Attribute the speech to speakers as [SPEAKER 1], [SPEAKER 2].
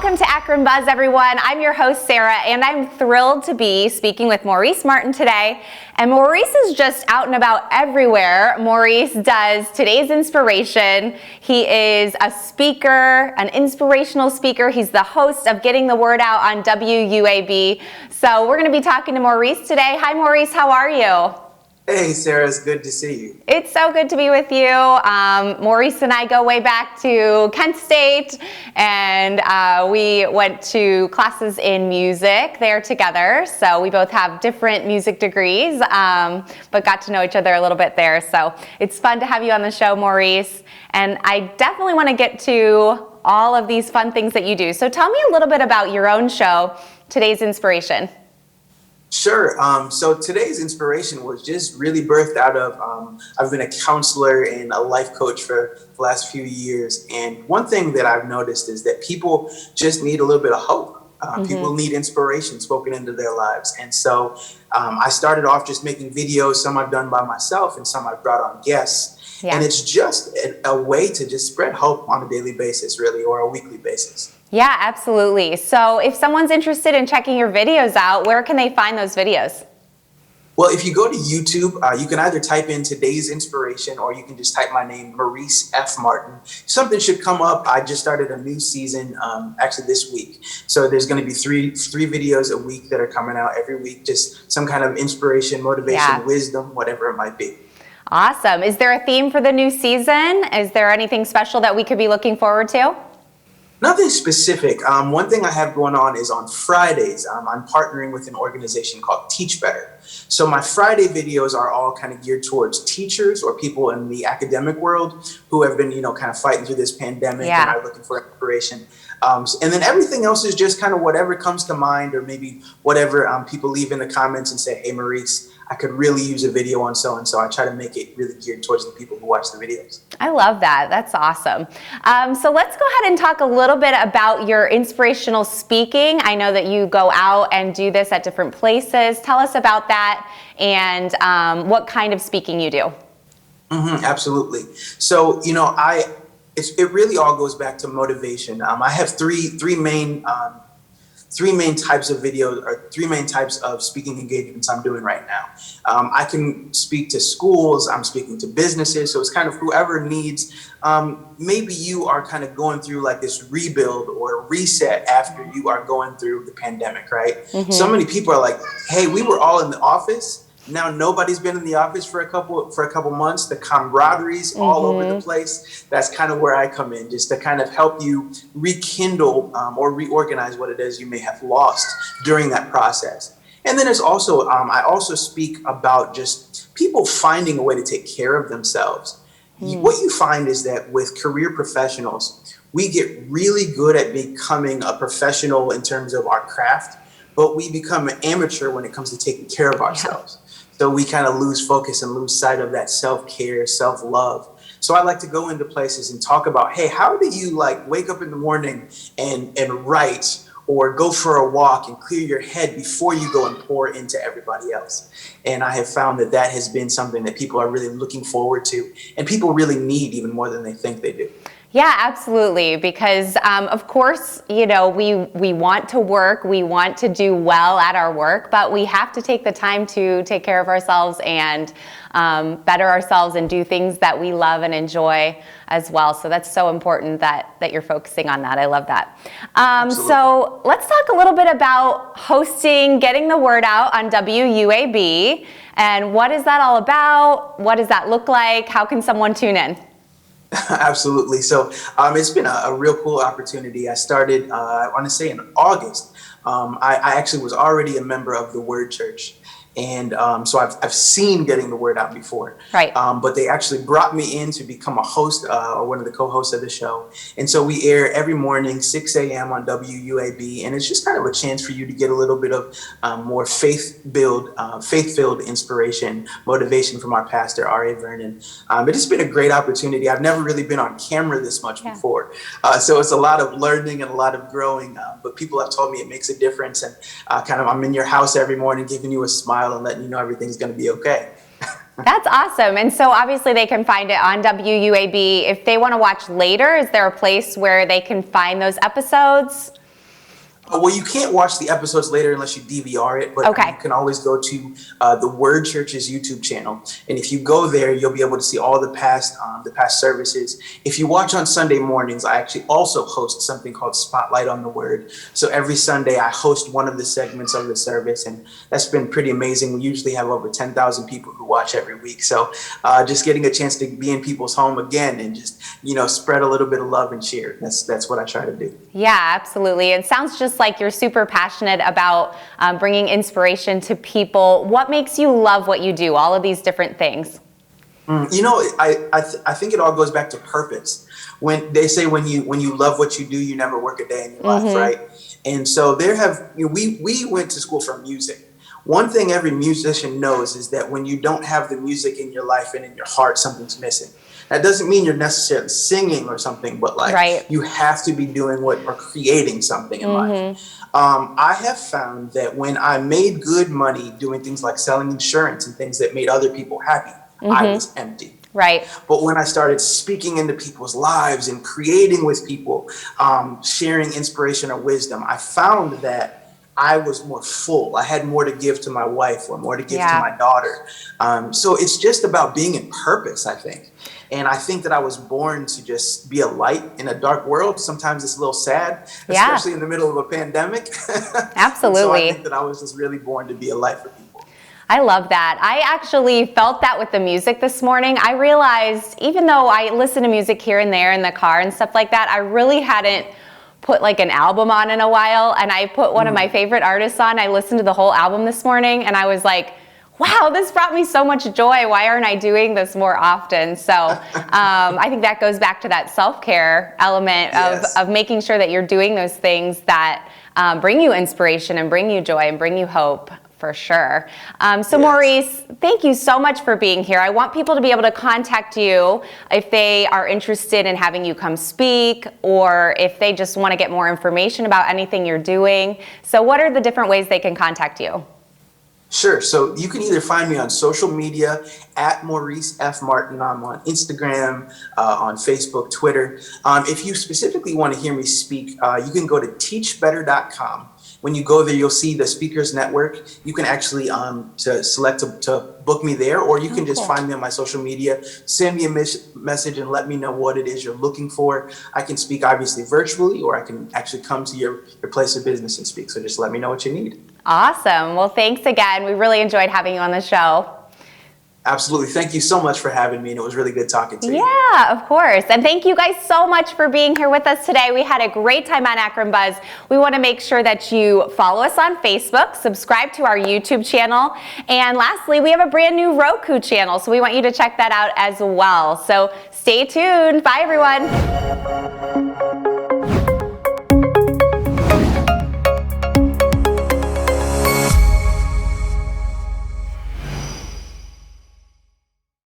[SPEAKER 1] Welcome to Akron Buzz, everyone. I'm your host, Sarah, and I'm thrilled to be speaking with Maurice Martin today. And Maurice is just out and about everywhere. Maurice does Today's Inspiration. He is a speaker, an inspirational speaker. He's the host of Getting the Word Out on WUAB. So we're going to be talking to Maurice today. Hi, Maurice. How are you?
[SPEAKER 2] Hey, Sarah, it's good to see you.
[SPEAKER 1] It's so good to be with you. Maurice and I go way back to Kent State, and we went to classes in music there together. So we both have different music degrees, but got to know each other a little bit there. So it's fun to have you on the show, Maurice. And I definitely want to get to all of these fun things that you do. So tell me a little bit about your own show, Today's Inspiration.
[SPEAKER 2] Sure. So today's inspiration was just really birthed out of, I've been a counselor and a life coach for the last few years. And one thing that I've noticed is that people just need a little bit of hope. People need inspiration spoken into their lives. And so I started off just making videos, some I've done by myself and some I've brought on guests. Yeah. And it's just a way to just spread hope on a daily basis, really, or a weekly basis.
[SPEAKER 1] Yeah, absolutely. So if someone's interested in checking your videos out, where can they find those videos?
[SPEAKER 2] Well, if you go to YouTube, you can either type in Today's Inspiration or you can just type my name, Maurice F. Martin. Something should come up. I just started a new season actually this week. So there's going to be three videos a week that are coming out every week. Just some kind of inspiration, motivation, wisdom, whatever it might be.
[SPEAKER 1] Awesome. Is there a theme for the new season? Is there anything special that we could be looking forward to?
[SPEAKER 2] Nothing specific. One thing I have going on is on Fridays, I'm partnering with an organization called Teach Better. So my Friday videos are all kind of geared towards teachers or people in the academic world who have been, kind of fighting through this pandemic and are looking for inspiration. And then everything else is just kind of whatever comes to mind, or maybe whatever people leave in the comments and say, hey, Maurice, I could really use a video on so-and-so. I try to make it really geared towards the people who watch the videos.
[SPEAKER 1] I love that. That's awesome. So let's go ahead and talk a little bit about your inspirational speaking. I know that you go out and do this at different places. Tell us about that and what kind of speaking you do.
[SPEAKER 2] Absolutely. So, it really all goes back to motivation. I have three main types of videos, or three main types of speaking engagements I'm doing right now. I can speak to schools, I'm speaking to businesses, so it's kind of whoever needs. Maybe you are kind of going through like this rebuild or reset after you are going through the pandemic, right? So many people are like, hey, we were all in the office. Now nobody's been in the office for a couple months. The camaraderie's all over the place. That's kind of where I come in, just to kind of help you rekindle or reorganize what it is you may have lost during that process. And then there's also, I also speak about just people finding a way to take care of themselves. What you find is that with career professionals, we get really good at becoming a professional in terms of our craft, but we become an amateur when it comes to taking care of ourselves. So we kind of lose focus and lose sight of that self-care, self-love. So I like to go into places and talk about, hey, how do you wake up in the morning and write, or go for a walk and clear your head before you go and pour into everybody else? And I have found that has been something that people are really looking forward to, and people really need even more than they think they do.
[SPEAKER 1] Yeah, absolutely. Because of course, we want to work, we want to do well at our work, but we have to take the time to take care of ourselves and better ourselves and do things that we love and enjoy as well. So that's so important that you're focusing on that. I love that. So let's talk a little bit about hosting Getting the Word Out on WUAB. And what is that all about? What does that look like? How can someone tune in?
[SPEAKER 2] Absolutely. So it's been a real cool opportunity. I started, I want to say in August. I actually was already a member of the Word Church. And so I've seen Getting the Word Out before,
[SPEAKER 1] right?
[SPEAKER 2] But they actually brought me in to become a host or one of the co-hosts of the show. And so we air every morning, 6 a.m. on WUAB. And it's just kind of a chance for you to get a little bit of more faith-filled inspiration, motivation from our pastor, R.A. Vernon. But it's been a great opportunity. I've never really been on camera this much before. So it's a lot of learning and a lot of growing. But people have told me it makes a difference. And I'm in your house every morning giving you a smile and letting you know everything's going to be okay.
[SPEAKER 1] That's awesome. And so obviously they can find it on WUAB. If they want to watch later, is there a place where they can find those episodes?
[SPEAKER 2] Well, you can't watch the episodes later unless you DVR it, but
[SPEAKER 1] Okay.
[SPEAKER 2] you can always go to the Word Church's YouTube channel, and if you go there, you'll be able to see all the past services. If you watch on Sunday mornings, I actually also host something called Spotlight on the Word. So every Sunday, I host one of the segments of the service, and that's been pretty amazing. We usually have over 10,000 people who watch every week. So just getting a chance to be in people's home again and just spread a little bit of love and cheer. That's what I try to do.
[SPEAKER 1] Yeah, absolutely. It sounds just like you're super passionate about bringing inspiration to people. What makes you love what you do, all of these different things?
[SPEAKER 2] I think it all goes back to purpose. When they say when you love what you do, you never work a day in your life, right? And so we went to school for music. One thing every musician knows is that when you don't have the music in your life and in your heart, something's missing. That doesn't mean you're necessarily singing or something, but you have to be doing or creating something in life. I have found that when I made good money doing things like selling insurance and things that made other people happy, I was empty.
[SPEAKER 1] Right.
[SPEAKER 2] But when I started speaking into people's lives and creating with people, sharing inspiration or wisdom, I found that I was more full. I had more to give to my wife or more to give to my daughter. So it's just about being in purpose, I think. And I think that I was born to just be a light in a dark world. Sometimes it's a little sad, especially in the middle of a pandemic.
[SPEAKER 1] Absolutely.
[SPEAKER 2] So I think that I was just really born to be a light for people.
[SPEAKER 1] I love that. I actually felt that with the music this morning. I realized even though I listen to music here and there in the car and stuff like that, I really hadn't put like an album on in a while. And I put one of my favorite artists on. I listened to the whole album this morning and I was like, wow, this brought me so much joy. Why aren't I doing this more often? So I think that goes back to that self-care element of making sure that you're doing those things that bring you inspiration and bring you joy and bring you hope. For sure. Maurice, thank you so much for being here. I want people to be able to contact you if they are interested in having you come speak or if they just want to get more information about anything you're doing. So what are the different ways they can contact you?
[SPEAKER 2] Sure. So you can either find me on social media at Maurice F. Martin. I'm on Instagram, on Facebook, Twitter. If you specifically want to hear me speak, you can go to teachbetter.com. When you go there, you'll see the Speakers Network. You can actually select to book me there, or you can just find me on my social media, send me a message and let me know what it is you're looking for. I can speak obviously virtually, or I can actually come to your place of business and speak. So just let me know what you need. Awesome.
[SPEAKER 1] Well, thanks again. We really enjoyed having you on the show.
[SPEAKER 2] Absolutely. Thank you so much for having me. And it was really good talking to you.
[SPEAKER 1] Yeah, of course. And thank you guys so much for being here with us today. We had a great time on Akron Buzz. We want to make sure that you follow us on Facebook, subscribe to our YouTube channel. And lastly, we have a brand new Roku channel. So we want you to check that out as well. So stay tuned. Bye, everyone.